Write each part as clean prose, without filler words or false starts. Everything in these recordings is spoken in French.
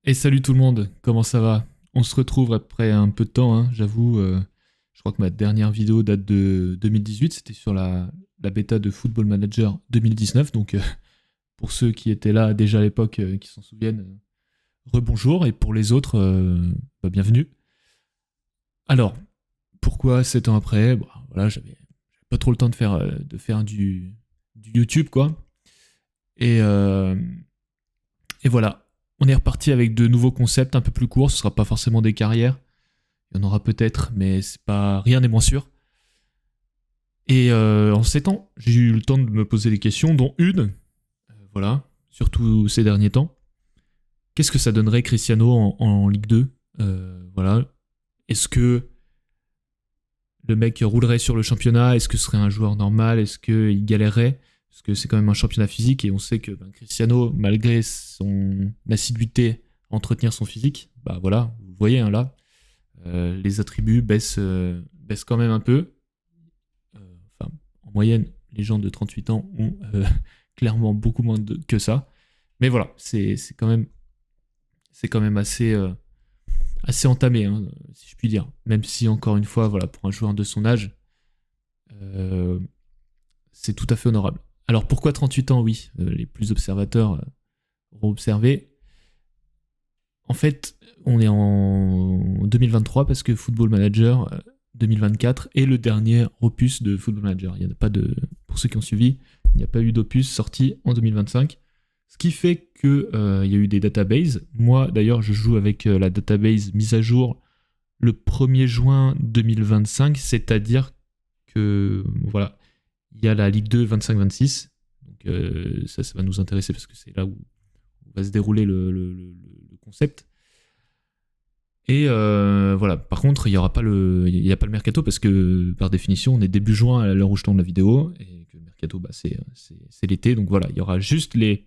Et salut tout le monde, comment ça va? On se retrouve après un peu de temps, hein, j'avoue. Je crois que ma dernière vidéo date de 2018, c'était sur la bêta de Football Manager 2019. Donc pour ceux qui étaient là déjà à l'époque, qui s'en souviennent, rebonjour. Et pour les autres, bienvenue. Alors, pourquoi 7 ans après? Bon, voilà, j'avais pas trop le temps de faire du YouTube, quoi. Et, euh, et voilà, on est reparti avec de nouveaux concepts un peu plus courts. Ce sera pas forcément des carrières. Il y en aura peut-être, mais c'est pas, rien n'est moins sûr. Et en 7 ans, j'ai eu le temps de me poser des questions, dont une, voilà, surtout ces derniers temps. Qu'est-ce que ça donnerait Cristiano en Ligue 2? Voilà. Est-ce que le mec roulerait sur le championnat? Est-ce que ce serait un joueur normal? Est-ce qu'il galérerait? Parce que c'est quand même un championnat physique et on sait que Cristiano, malgré son assiduité à entretenir son physique, bah voilà, vous voyez hein, là, les attributs baissent quand même un peu. Enfin, en moyenne, les gens de 38 ans ont clairement beaucoup moins que ça. Mais voilà, c'est quand même assez entamé, hein, si je puis dire. Même si, encore une fois, voilà, pour un joueur de son âge, euh, c'est tout à fait honorable. Alors pourquoi 38 ans? Oui, les plus observateurs auront observé. En fait, on est en 2023 parce que Football Manager 2024 est le dernier opus de Football Manager. Il y en a pas de, pour ceux qui ont suivi, il n'y a pas eu d'opus sorti en 2025. Ce qui fait qu'il y a eu des databases. Moi, d'ailleurs, je joue avec la database mise à jour le 1er juin 2025, c'est-à-dire que, voilà, il y a la Ligue 2 25-26. Donc ça va nous intéresser parce que c'est là où va se dérouler le concept. Et voilà. Par contre, il n'y a pas le mercato parce que par définition, on est début juin à l'heure où je tourne la vidéo et que le mercato, c'est l'été. Donc voilà, il y aura juste les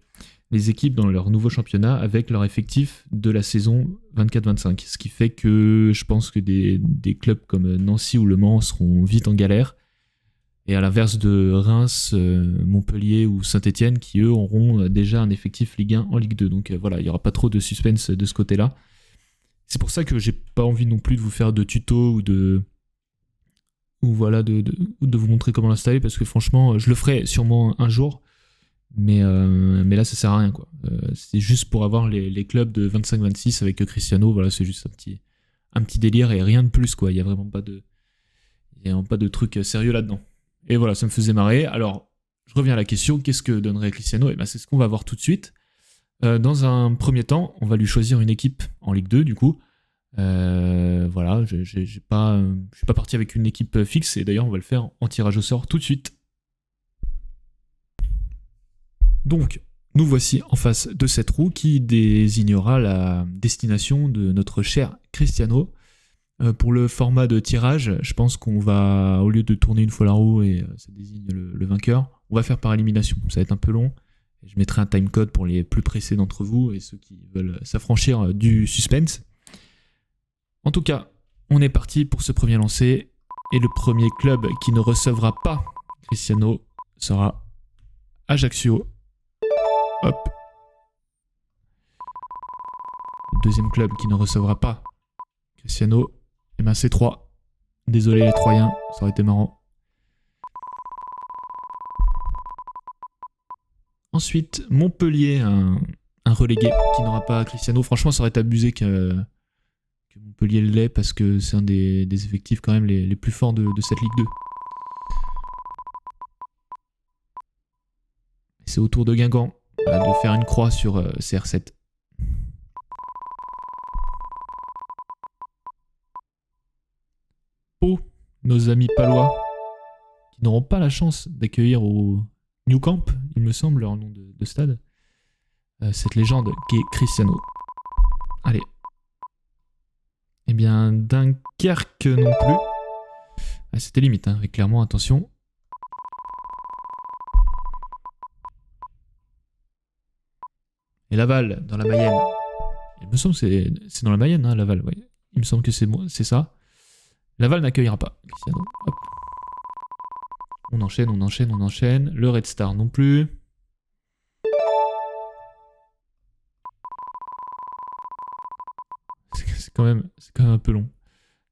équipes dans leur nouveau championnat avec leur effectif de la saison 24-25. Ce qui fait que je pense que des clubs comme Nancy ou Le Mans seront vite en galère. Et à l'inverse de Reims, Montpellier ou Saint-Etienne qui eux auront déjà un effectif Ligue 1 en Ligue 2. Donc voilà, il n'y aura pas trop de suspense de ce côté-là. C'est pour ça que j'ai pas envie non plus de vous faire de tuto ou voilà de vous montrer comment l'installer parce que franchement je le ferai sûrement un jour mais là ça sert à rien quoi. C'est juste pour avoir les clubs de 25-26 avec Cristiano, voilà, c'est juste un petit délire et rien de plus quoi. Il y a vraiment pas de truc sérieux là-dedans. Et voilà, ça me faisait marrer. Alors je reviens à la question, qu'est-ce que donnerait Cristiano? Et ben c'est ce qu'on va voir tout de suite. Dans un premier temps, on va lui choisir une équipe en Ligue 2 du coup. Voilà, je suis pas parti avec une équipe fixe et d'ailleurs on va le faire en tirage au sort tout de suite. Donc, nous voici en face de cette roue qui désignera la destination de notre cher Cristiano. Pour le format de tirage, je pense qu'on va, au lieu de tourner une fois la roue et ça désigne le vainqueur, on va faire par élimination. Ça va être un peu long. Je mettrai un timecode pour les plus pressés d'entre vous et ceux qui veulent s'affranchir du suspense. En tout cas, on est parti pour ce premier lancer. Et le premier club qui ne recevra pas Cristiano sera Ajaccio. Hop. Le deuxième club qui ne recevra pas Cristiano, eh ben c'est 3. Désolé les Troyens, ça aurait été marrant. Ensuite, Montpellier, un relégué qui n'aura pas Cristiano. Franchement, ça aurait été abusé que Montpellier l'ait parce que c'est un des effectifs quand même les plus forts de cette Ligue 2. Et c'est au tour de Guingamp de faire une croix sur CR7. Pau, nos amis palois, qui n'auront pas la chance d'accueillir au New Camp, il me semble, leur nom de stade, cette légende qui est Cristiano. Allez. Eh bien, Dunkerque non plus. Ah, c'était limite, hein, avec clairement, attention. Et Laval, dans la Mayenne. Il me semble que c'est dans la Mayenne, hein, Laval, ouais. Il me semble que c'est ça. Laval n'accueillera pas Cristiano. Hop. On enchaîne. Le Red Star non plus. c'est quand même un peu long.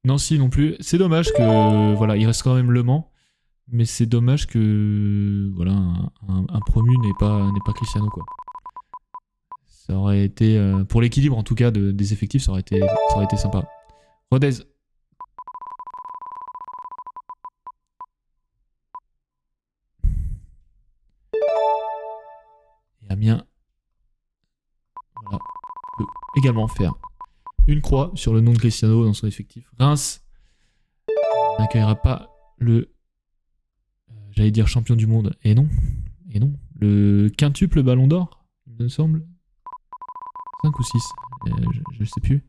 Nancy non plus. C'est dommage que voilà, il reste quand même Le Mans, mais c'est dommage que voilà un promu n'est pas Cristiano quoi. Ça aurait été pour l'équilibre en tout cas des effectifs, ça aurait été sympa. Rodez. Et Amiens, voilà, peut également faire une croix sur le nom de Cristiano dans son effectif. Reims n'accueillera pas le, j'allais dire champion du monde. Et non, le quintuple Ballon d'Or, il me semble. 5 ou 6, je sais plus.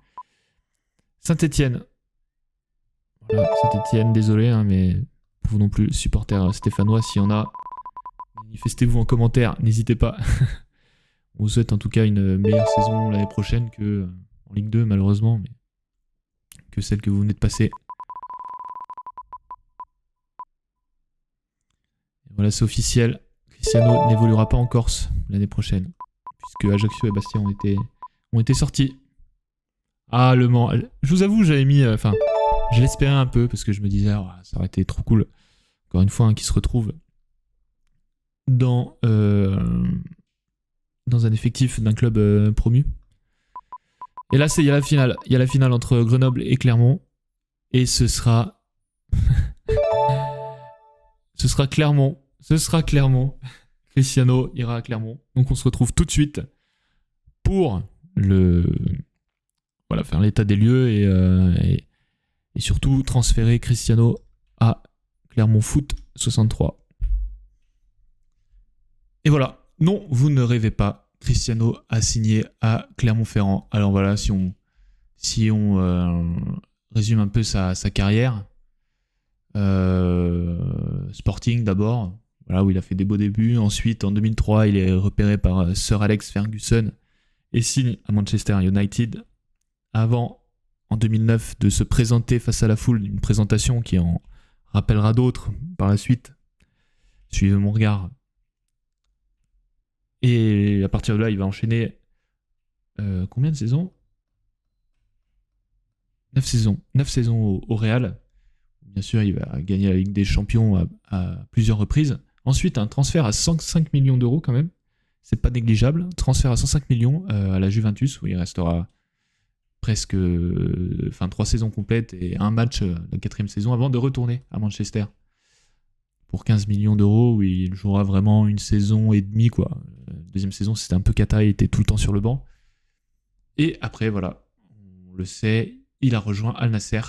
Saint-Etienne. Voilà, Saint-Etienne, désolé, hein, mais vous non plus, supporters stéphanois, s'il y en a, manifestez-vous en commentaire, n'hésitez pas. On vous souhaite en tout cas une meilleure saison l'année prochaine que en Ligue 2, malheureusement, mais que celle que vous venez de passer. Et voilà, c'est officiel. Cristiano n'évoluera pas en Corse l'année prochaine, puisque Ajaccio et Bastia ont été sortis. Ah, Le Mans. Je vous avoue, j'avais mis... Enfin, je l'espérais un peu, parce que je me disais, oh, ça aurait été trop cool. Encore une fois, qui se retrouve dans un effectif d'un club promu. Et là, il y a la finale. Il y a la finale entre Grenoble et Clermont. Et ce sera... ce sera Clermont. Cristiano ira à Clermont. Donc on se retrouve tout de suite pour faire l'état des lieux et surtout transférer Cristiano à Clermont Foot 63. Et voilà. Non, vous ne rêvez pas. Cristiano a signé à Clermont-Ferrand. Alors voilà, si on résume un peu sa carrière, Sporting d'abord, voilà, où il a fait des beaux débuts. Ensuite, en 2003, il est repéré par Sir Alex Ferguson et signe à Manchester United. Avant, en 2009, de se présenter face à la foule, une présentation qui en rappellera d'autres par la suite. Suivez mon regard. Et à partir de là, il va enchaîner combien de saisons ? 9 saisons. 9 saisons au Real. Bien sûr, il va gagner la Ligue des Champions à plusieurs reprises. Ensuite, un transfert à 105 millions d'euros quand même. C'est pas négligeable. Transfert à 105 millions à la Juventus, où il restera presque 3 saisons complètes et un match la 4e saison avant de retourner à Manchester pour 15 millions d'euros, où il jouera vraiment une saison et demie, quoi. Deuxième saison, c'était un peu cata, il était tout le temps sur le banc. Et après, voilà, on le sait, il a rejoint Al Nasser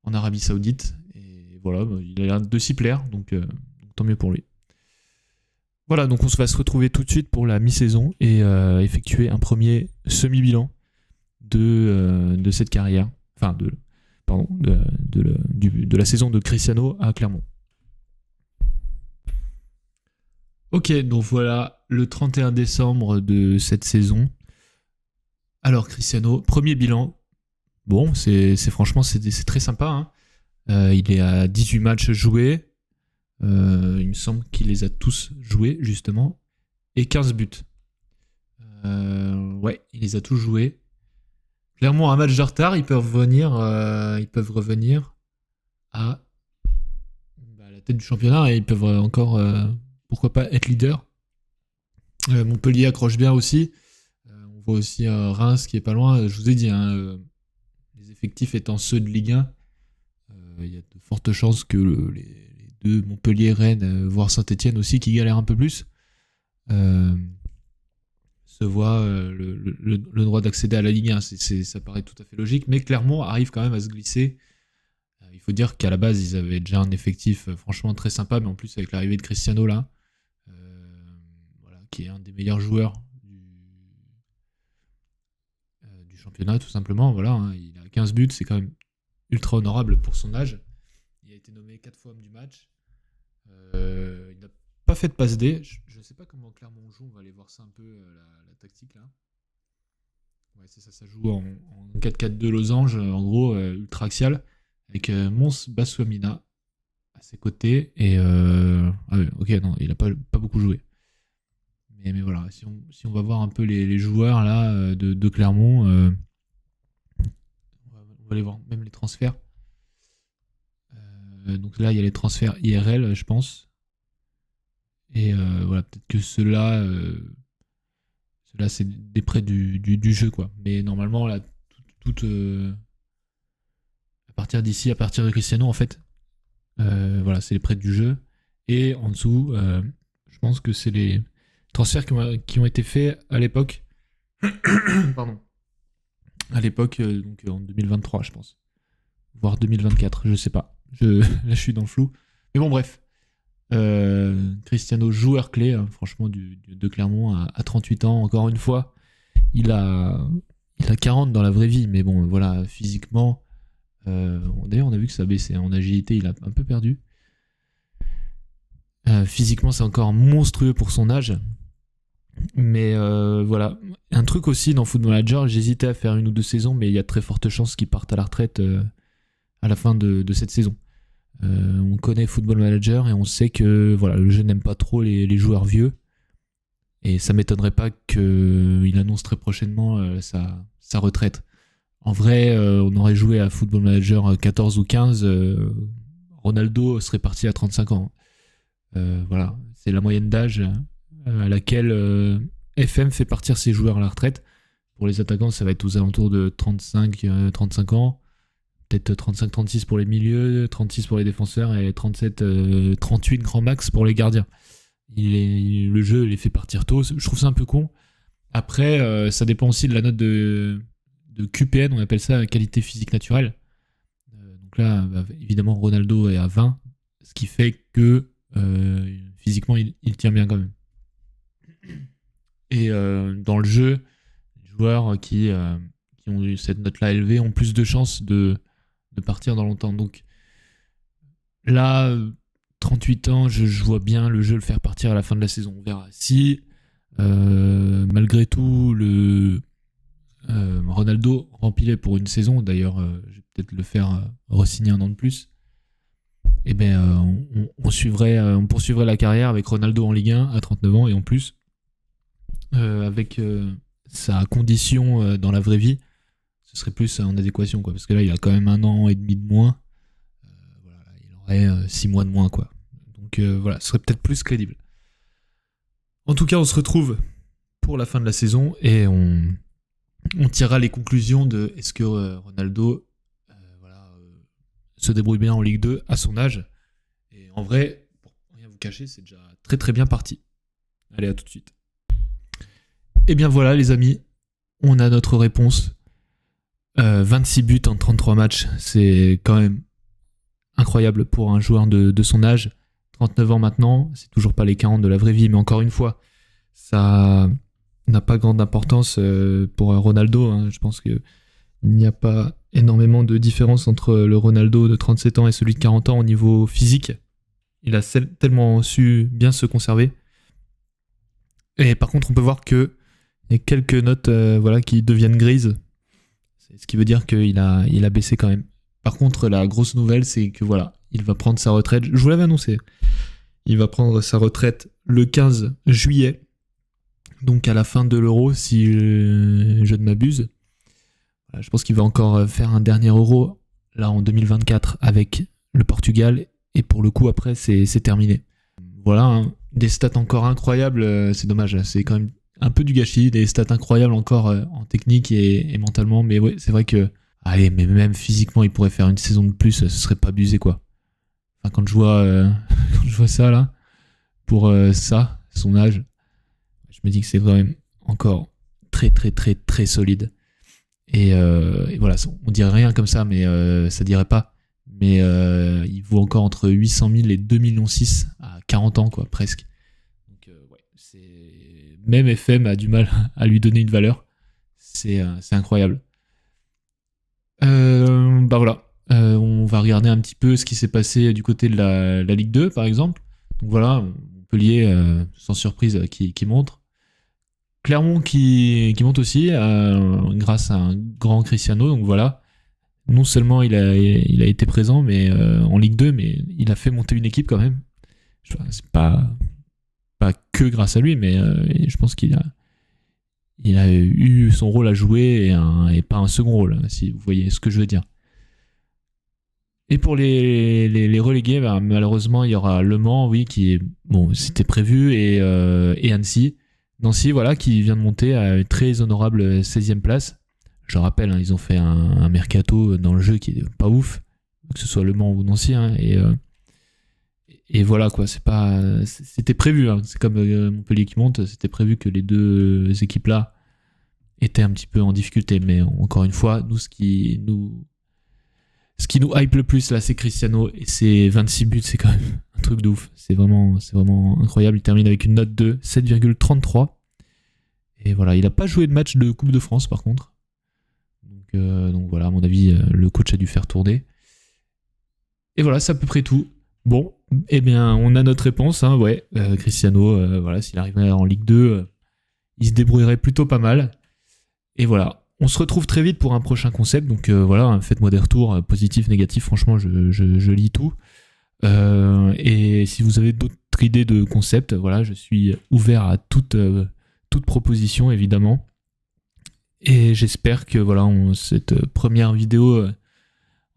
en Arabie Saoudite. Et voilà, il a l'air de s'y plaire, donc tant mieux pour lui. Voilà, donc on va se retrouver tout de suite pour la mi-saison et effectuer un premier semi-bilan de cette carrière, enfin de la saison de Cristiano à Clermont. Ok, donc voilà le 31 décembre de cette saison. Alors Cristiano, premier bilan. Bon, c'est franchement c'est très sympa. Hein. Il est à 18 matchs joués. Il me semble qu'il les a tous joués justement. Et 15 buts. Ouais, il les a tous joués. Clairement, un match de retard, ils peuvent revenir à la tête du championnat et ils peuvent encore... pourquoi pas être leader. Montpellier accroche bien aussi. On voit aussi Reims qui est pas loin. Je vous ai dit, les effectifs étant ceux de Ligue 1, il y a de fortes chances que les deux, Montpellier, Rennes, voire Saint-Etienne aussi, qui galèrent un peu plus, se voient le droit d'accéder à la Ligue 1. Ça paraît tout à fait logique, mais Clermont arrive quand même à se glisser. Il faut dire qu'à la base, ils avaient déjà un effectif franchement très sympa, mais en plus avec l'arrivée de Cristiano là, qui est un des meilleurs joueurs du championnat, tout simplement. Voilà, hein, il a 15 buts, c'est quand même ultra honorable pour son âge. Il a été nommé 4 fois homme du match. Il n'a pas fait de passe D. Je ne sais pas comment Clermont joue, on va aller voir ça un peu, la tactique là. Ouais, c'est ça joue en 4-4-2 losange, en gros, ultra axial, avec Mons Baswamina à ses côtés. Et ah ouais, ok, non, il n'a pas beaucoup joué. Mais voilà, si on va voir un peu les joueurs là de Clermont, on va va aller voir même les transferts. Donc là, il y a les transferts IRL, je pense. Et voilà, peut-être que ceux-là, c'est des prêts du jeu, quoi. Mais normalement, là, à partir d'ici, à partir de Cristiano, en fait, voilà, c'est les prêts du jeu. Et en dessous, je pense que c'est les transferts qui ont été faits à l'époque. Pardon. À l'époque, donc en 2023, je pense. Voire 2024, je sais pas. Là, je suis dans le flou. Mais bon, bref. Cristiano, joueur clé, hein, franchement, de Clermont à 38 ans. Encore une fois, il a 40 dans la vraie vie. Mais bon, voilà, physiquement... d'ailleurs, on a vu que ça baissait. En agilité, il a un peu perdu. Physiquement, c'est encore monstrueux pour son âge. Mais voilà. Un truc aussi dans Football Manager, j'hésitais à faire 1 ou 2 saisons, mais il y a de très fortes chances qu'il parte à la retraite à la fin de cette saison. On connaît Football Manager et on sait que voilà, le jeu n'aime pas trop les joueurs vieux. Et ça m'étonnerait pas qu'il annonce très prochainement sa retraite. En vrai, on aurait joué à Football Manager 14 ou 15, Ronaldo serait parti à 35 ans. Voilà, c'est la moyenne d'âge à laquelle FM fait partir ses joueurs à la retraite. Pour les attaquants, ça va être aux alentours de 35 ans. Peut-être 35-36 pour les milieux, 36 pour les défenseurs et 37-38 grand max pour les gardiens. Le jeu les fait partir tôt. Je trouve ça un peu con. Après, ça dépend aussi de la note de QPN, on appelle ça qualité physique naturelle. Donc là, évidemment, Ronaldo est à 20, ce qui fait que physiquement, il tient bien quand même. Et dans le jeu, les joueurs qui ont eu cette note-là élevée ont plus de chances de partir dans longtemps. Donc là, 38 ans, je vois bien le jeu le faire partir à la fin de la saison. On verra. Si, malgré tout, Ronaldo rempilait pour une saison, d'ailleurs, je vais peut-être le faire re-signer 1 an de plus, et ben on poursuivrait la carrière avec Ronaldo en Ligue 1 à 39 ans, et en plus, avec sa condition dans la vraie vie, ce serait plus en adéquation, quoi, parce que là, il a quand même 1 an et demi de moins. Voilà, il aurait 6 mois de moins, quoi. Donc voilà, ce serait peut-être plus crédible. En tout cas, on se retrouve pour la fin de la saison et on tirera les conclusions de est-ce que Ronaldo se débrouille bien en Ligue 2 à son âge. Et en vrai, pour rien vous cacher, c'est déjà très très bien parti. Allez, à tout de suite. Et bien voilà les amis, on a notre réponse. 26 buts en 33 matchs, c'est quand même incroyable pour un joueur de son âge. 39 ans maintenant, c'est toujours pas les 40 de la vraie vie, mais encore une fois, ça n'a pas grande importance pour Ronaldo. Hein. Je pense qu'il n'y a pas énormément de différence entre le Ronaldo de 37 ans et celui de 40 ans au niveau physique. Il a tellement su bien se conserver. Et par contre, on peut voir qu'il y a quelques notes qui deviennent grises. Ce qui veut dire qu'il a baissé quand même. Par contre, la grosse nouvelle, c'est que voilà, il va prendre sa retraite. Je vous l'avais annoncé. Il va prendre sa retraite le 15 juillet. Donc à la fin de l'Euro, si je ne m'abuse. Je pense qu'il va encore faire un dernier Euro, là en 2024, avec le Portugal. Et pour le coup, après, c'est terminé. Voilà, hein, des stats encore incroyables. C'est dommage, c'est quand même un peu du gâchis. Des stats incroyables encore en technique et mentalement. Mais ouais, c'est vrai que... Allez, mais même physiquement, il pourrait faire une saison de plus. Ce serait pas abusé, quoi. Enfin, quand je vois ça, là, pour ça, son âge, je me dis que c'est quand même encore très, très, très, très solide. Et voilà, on dirait rien comme ça, mais ça dirait pas. Mais il vaut encore entre 800 000 et 2,6 millions à 40 ans, quoi, presque. Donc, ouais, même FM a du mal à lui donner une valeur. C'est incroyable. Voilà. On va regarder un petit peu ce qui s'est passé du côté de la Ligue 2, par exemple. Donc voilà, Montpellier, sans surprise, qui montre. Clermont qui monte aussi grâce à un grand Cristiano. Donc voilà, non seulement il a été présent mais en Ligue 2, mais il a fait monter une équipe quand même. C'est pas que grâce à lui, mais je pense qu'il a eu son rôle à jouer et pas un second rôle, si vous voyez ce que je veux dire. Et pour les relégués, bah, malheureusement, il y aura Le Mans, oui, qui est, bon, c'était prévu, et Annecy. Nancy, voilà, qui vient de monter à une très honorable 16e place. Je rappelle, hein, ils ont fait un mercato dans le jeu qui est pas ouf, que ce soit Le Mans ou Nancy, hein, et voilà, quoi, c'était prévu, hein, c'est comme Montpellier qui monte, c'était prévu que les deux équipes-là étaient un petit peu en difficulté, mais encore une fois, nous, ce qui nous hype le plus là, c'est Cristiano, et ses 26 buts, c'est quand même un truc de ouf. C'est vraiment incroyable. Il termine avec une note de 7,33. Et voilà, il n'a pas joué de match de Coupe de France par contre. Donc voilà, à mon avis, le coach a dû faire tourner. Et voilà, c'est à peu près tout. Bon, eh bien, on a notre réponse. Hein, ouais, Cristiano, voilà, s'il arrivait en Ligue 2, il se débrouillerait plutôt pas mal. Et voilà. On se retrouve très vite pour un prochain concept. Donc voilà, hein, faites-moi des retours positifs, négatifs. Franchement, je lis tout. Et si vous avez d'autres idées de concepts, voilà, je suis ouvert à toute proposition, évidemment. Et j'espère que voilà, cette première vidéo,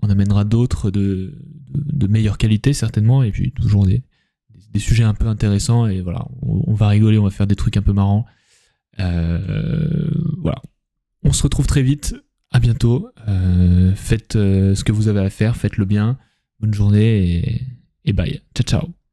on amènera d'autres de meilleure qualité, certainement. Et puis toujours des sujets un peu intéressants. Et voilà, on va rigoler, on va faire des trucs un peu marrants. Voilà. On se retrouve très vite. À bientôt. Faites ce que vous avez à faire. Faites-le bien. Bonne journée et bye. Ciao, ciao.